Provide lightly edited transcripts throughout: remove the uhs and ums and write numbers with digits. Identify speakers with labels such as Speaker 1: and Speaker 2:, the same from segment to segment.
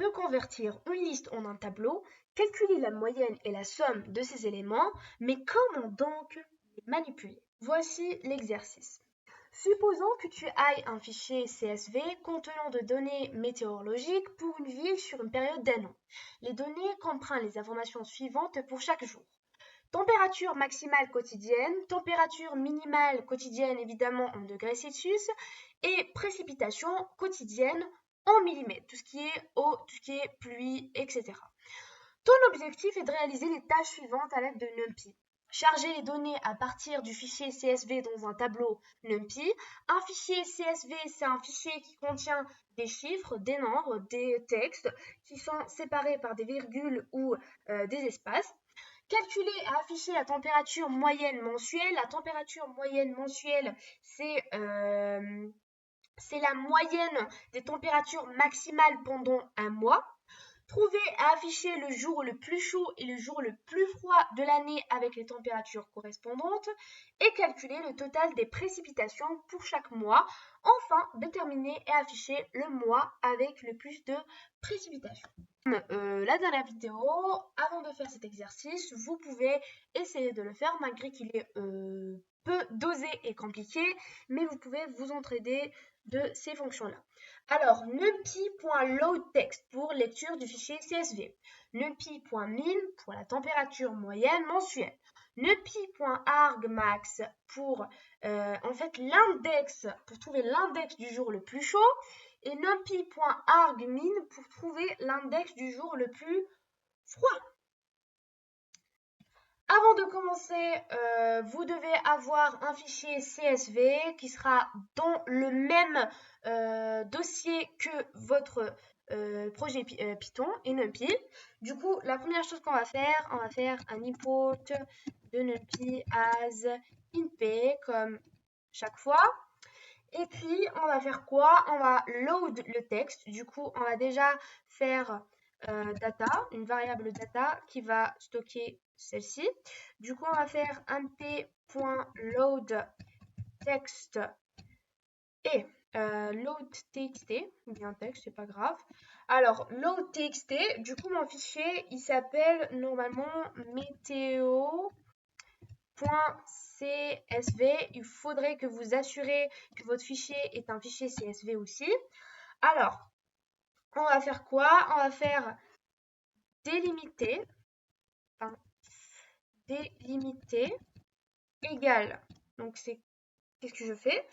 Speaker 1: peut convertir une liste en un tableau, calculer la moyenne et la somme de ces éléments, mais comment donc les manipuler? Voici l'exercice. Supposons que tu ailles un fichier CSV contenant de données météorologiques pour une ville sur une période d'un an. Les données comprennent les informations suivantes pour chaque jour. Température maximale quotidienne, température minimale quotidienne évidemment en degrés Celsius et précipitation quotidienne en millimètres, tout ce qui est eau, tout ce qui est pluie, etc. Ton objectif est de réaliser les tâches suivantes à l'aide de NumPy. Charger les données à partir du fichier CSV dans un tableau NumPy. Un fichier CSV, c'est un fichier qui contient des chiffres, des nombres, des textes qui sont séparés par des virgules ou des espaces. Calculer et afficher la température moyenne mensuelle. La température moyenne mensuelle, c'est la moyenne des températures maximales pendant un mois. Trouver et afficher le jour le plus chaud et le jour le plus froid de l'année avec les températures correspondantes et calculer le total des précipitations pour chaque mois. Enfin, déterminer et afficher le mois avec le plus de précipitations. La dernière vidéo, avant de faire cet exercice, vous pouvez essayer de le faire malgré qu'il est peu dosé et compliqué, mais vous pouvez vous entraider de ces fonctions-là. Alors, numpy.loadText pour lecture du fichier CSV, numpy.min pour la température moyenne mensuelle, numpy.argmax pour en fait l'index, pour trouver l'index du jour le plus chaud, et numpy.argmin pour trouver l'index du jour le plus froid. Avant de commencer, vous devez avoir un fichier CSV qui sera dans le même dossier que votre projet Python et NumPy. Du coup, la première chose qu'on va faire un import de NumPy as inp comme chaque fois. Et puis, on va faire quoi? On va load le texte. Du coup, on va déjà faire data, une variable data qui va stocker celle-ci. Du coup, on va faire mp.load_text et load.txt, bien texte, c'est pas grave. Alors, load.txt, du coup, mon fichier, il s'appelle normalement météo.csv. Il faudrait que vous assurez que votre fichier est un fichier CSV aussi. Alors, on va faire quoi? On va faire délimiter égale. Donc, qu'est-ce que je fais?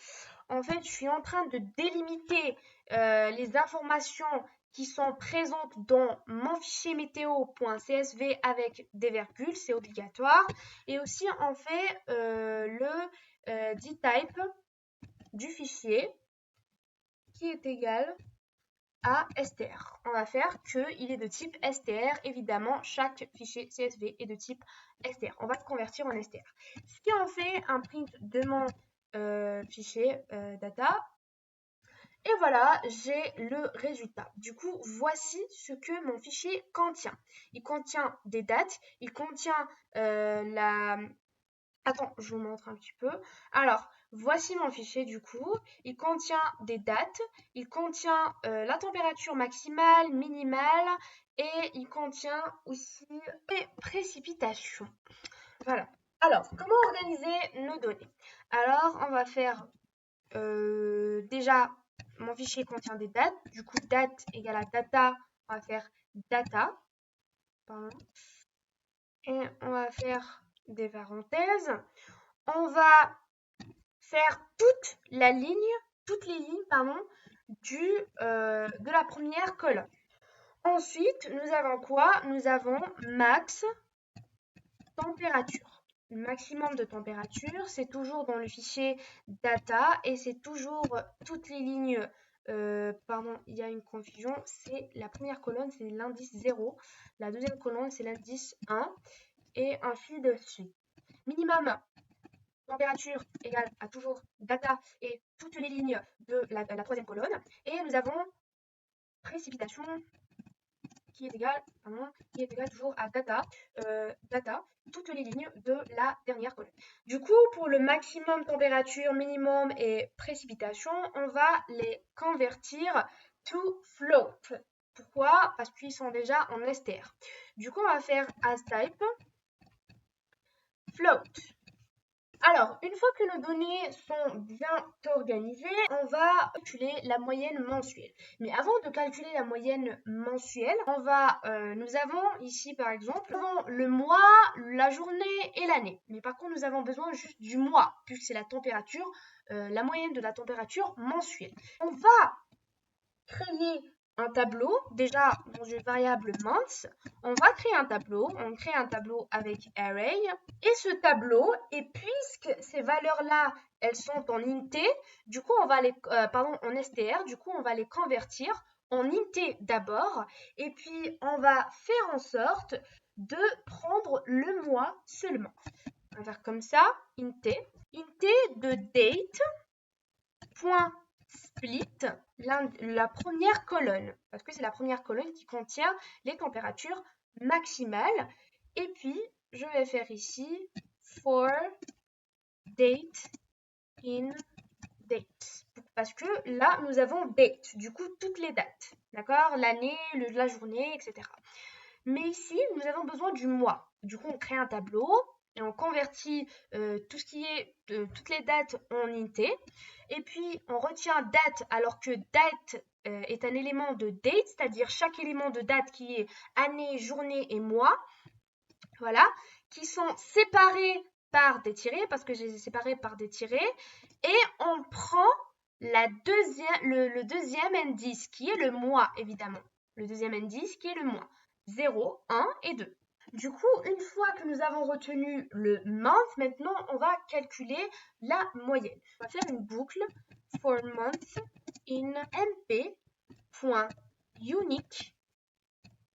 Speaker 1: En fait, je suis en train de délimiter les informations qui sont présentes dans mon fichier météo.csv avec des virgules, c'est obligatoire. Et aussi, on fait le dtype du fichier qui est égal à str. On va faire qu'il est de type str. Évidemment, chaque fichier CSV est de type str. On va le convertir en str. Si on fait un print de mon fichier data, et voilà, j'ai le résultat. Du coup, voici ce que mon fichier contient. Il contient des dates, il contient la... Attends, je vous montre un petit peu. Alors, voici mon fichier du coup. Il contient des dates, il contient la température maximale, minimale et il contient aussi les précipitations. Voilà. Alors, comment organiser nos données? Alors, on va faire déjà, mon fichier contient des dates. Du coup, date égale à data. On va faire data. Pardon. Et on va faire des parenthèses. On va faire toutes les lignes de la première colonne. Ensuite, nous avons quoi? Nous avons max température. Le maximum de température, c'est toujours dans le fichier data et c'est toujours toutes les lignes. Pardon, il y a une confusion. C'est la première colonne, c'est l'indice 0. La deuxième colonne, c'est l'indice 1 et ainsi de suite. Minimum température égale à toujours data et toutes les lignes de la troisième colonne. Et nous avons précipitation qui est égale toujours à data, toutes les lignes de la dernière colonne. Du coup, pour le maximum température, minimum et précipitation, on va les convertir to float. Pourquoi? Parce qu'ils sont déjà en str. Du coup, on va faire as type float. Alors, une fois que nos données sont bien organisées, on va calculer la moyenne mensuelle. Mais avant de calculer la moyenne mensuelle, nous avons ici par exemple le mois, la journée et l'année. Mais par contre, nous avons besoin juste du mois, puisque c'est la température, la moyenne de la température mensuelle. On va créer un tableau, déjà dans une variable month, on va créer un tableau, on crée un tableau avec array, et ce tableau, et puisque ces valeurs-là, elles sont en int, du coup on va les, en str, du coup on va les convertir en int d'abord, et puis on va faire en sorte de prendre le mois seulement. On va faire comme ça, int de date, point split, la première colonne, parce que c'est la première colonne qui contient les températures maximales. Et puis, je vais faire ici for date in date, parce que là, nous avons date, du coup, toutes les dates, d'accord? L'année, la journée, etc. Mais ici, nous avons besoin du mois. Du coup, on crée un tableau et on convertit tout ce qui est toutes les dates en int. Et puis, on retient date alors que date est un élément de date, c'est-à-dire chaque élément de date qui est année, journée et mois. Voilà, qui sont séparés par des tirets, parce que je les ai séparés par des tirets. Et on prend le deuxième indice, qui est le mois, évidemment. Le deuxième indice, qui est le mois. 0, 1 et 2. Du coup, une fois que nous avons retenu le month, maintenant, on va calculer la moyenne. On va faire une boucle for month in mp.unique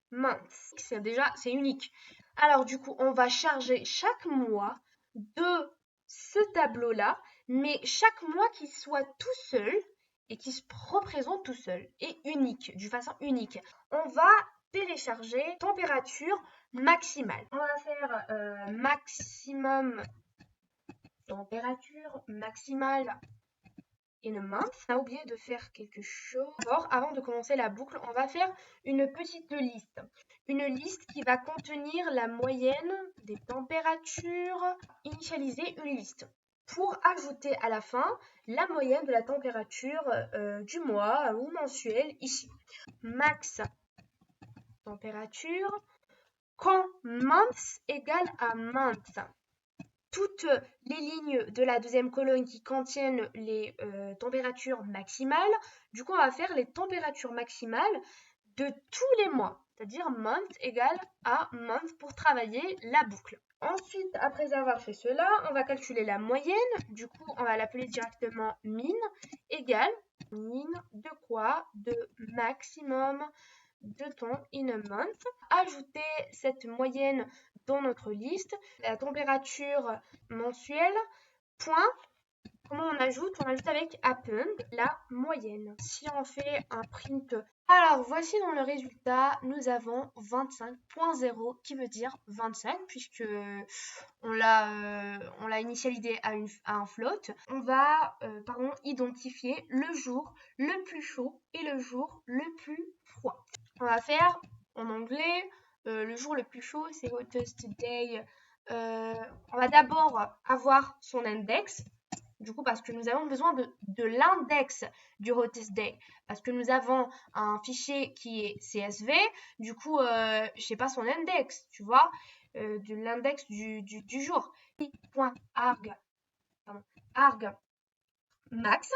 Speaker 1: month. C'est unique. Alors, du coup, on va charger chaque mois de ce tableau-là, mais chaque mois qui soit tout seul et qui se représente tout seul et unique, d'une façon unique. On va télécharger température maximale. On va faire maximum température maximale in a month. On a oublié de faire quelque chose. D'abord, avant de commencer la boucle, on va faire une petite liste. Une liste qui va contenir la moyenne des températures. Initialiser une liste pour ajouter à la fin la moyenne de la température du mois ou mensuel ici. Max température quand month égale à month. Toutes les lignes de la deuxième colonne qui contiennent les températures maximales. Du coup, on va faire les températures maximales de tous les mois, c'est-à-dire month égale à month pour travailler la boucle. Ensuite, après avoir fait cela, on va calculer la moyenne. Du coup, on va l'appeler directement min égale min de quoi? De maximum de temps in a month. Ajouter cette moyenne dans notre liste, la température mensuelle, point, comment on ajoute? On ajoute avec append la moyenne. Si on fait un print, alors voici dans le résultat, nous avons 25.0 qui veut dire 25 puisque on l'a initialisé à un float. On va identifier le jour le plus chaud et le jour le plus froid. On va faire en anglais, le jour le plus chaud, c'est hottest day. On va d'abord avoir son index, du coup parce que nous avons besoin de l'index du hottest day, parce que nous avons un fichier qui est CSV, du coup je sais pas son index, tu vois, de l'index du jour. .arg max.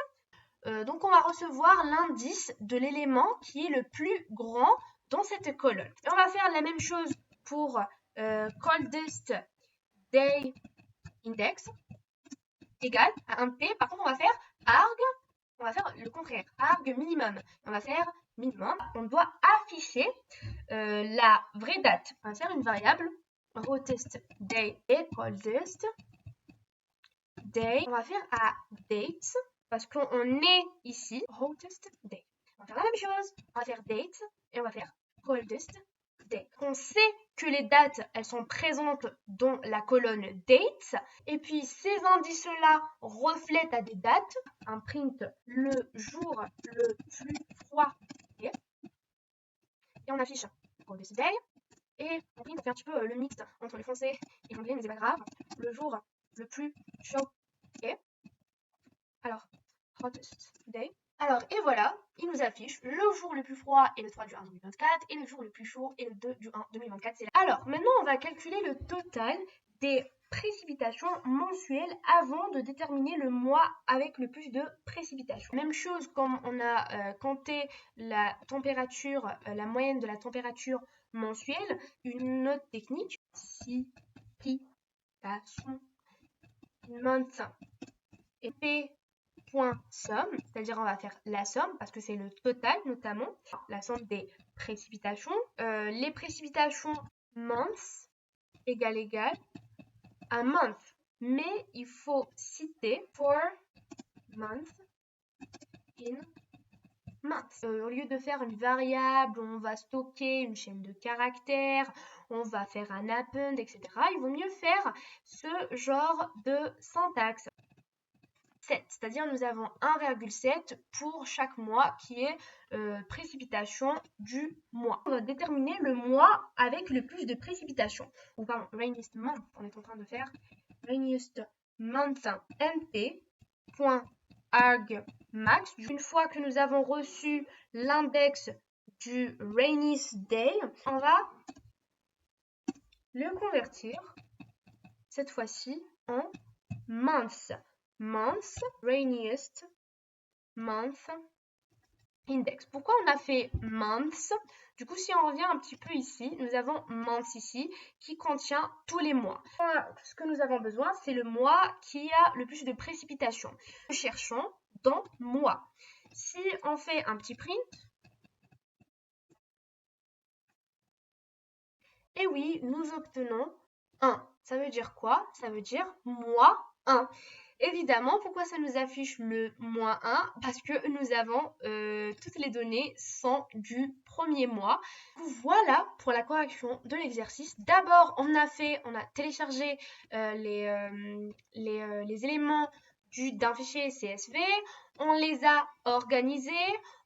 Speaker 1: Donc on va recevoir l'indice de l'élément qui est le plus grand dans cette colonne. Et on va faire la même chose pour coldest day index égale à un p. Par contre, on va faire arg, on va faire le contraire, arg minimum. On va faire minimum. On doit afficher la vraie date. On va faire une variable hottest day et coldest day. On va faire à date parce qu'on est ici hottest day. On va faire la même chose. On va faire date et on va faire coldest day. On sait que les dates, elles sont présentes dans la colonne dates. Et puis, ces indices-là reflètent à des dates. Un print le jour le plus froid. Et on affiche pour this day. Et après, on fait un petit peu le mixte entre le français et l'anglais, mais c'est pas grave. Le jour le plus chaud est. Alors, hottest day. Alors, et voilà, il nous affiche le jour le plus froid est le 3 du 1 2024 et le jour le plus chaud est le 2 du 1 2024. Alors, maintenant, on va calculer le total des précipitations mensuelles avant de déterminer le mois avec le plus de précipitations. Même chose comme on a compté la température, la moyenne de la température mensuelle, une autre technique, précipitation month et P.somme, c'est-à-dire on va faire la somme parce que c'est le total notamment, la somme des précipitations. Les précipitations months égale à month, mais il faut citer for month in month. Au lieu de faire une variable, on va stocker une chaîne de caractères, on va faire un append, etc. Il vaut mieux faire ce genre de syntaxe. C'est-à-dire nous avons 1,7 pour chaque mois qui est précipitation du mois. On va déterminer le mois avec le plus de précipitations. Ou pardon, rainiest month, on est en train de faire rainiest month np.argmax. Une fois que nous avons reçu l'index du rainiest day, on va le convertir cette fois-ci en months. Month, rainiest month index. Pourquoi on a fait months? Du coup, si on revient un petit peu ici, nous avons months ici qui contient tous les mois. Ce que nous avons besoin, c'est le mois qui a le plus de précipitations. Nous cherchons dans mois. Si on fait un petit print, et oui, nous obtenons 1. Ça veut dire quoi? Ça veut dire mois 1. Évidemment, pourquoi ça nous affiche le moins 1? Parce que nous avons toutes les données sont du premier mois. Voilà pour la correction de l'exercice. D'abord, on a téléchargé les éléments d'un fichier CSV. On les a organisés.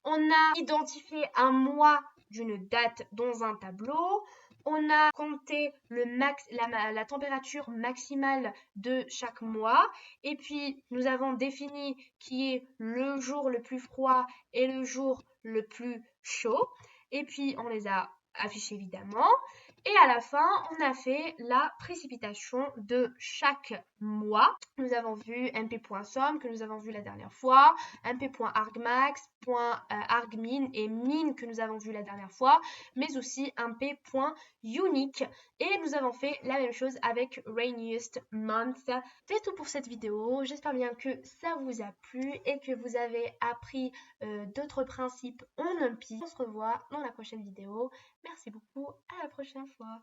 Speaker 1: On a identifié un mois d'une date dans un tableau. On a compté la température maximale de chaque mois. Et puis, nous avons défini qui est le jour le plus froid et le jour le plus chaud. Et puis, on les a affichés évidemment. Et à la fin, on a fait la précipitation de chaque mois. Nous avons vu mp.somme que nous avons vu la dernière fois, mp.argmax, .argmin et min que nous avons vu la dernière fois, mais aussi mp.unique. Et nous avons fait la même chose avec rainiest month. C'est tout pour cette vidéo. J'espère bien que ça vous a plu et que vous avez appris d'autres principes en NumPy. On se revoit dans la prochaine vidéo. Merci beaucoup, à la prochaine fois.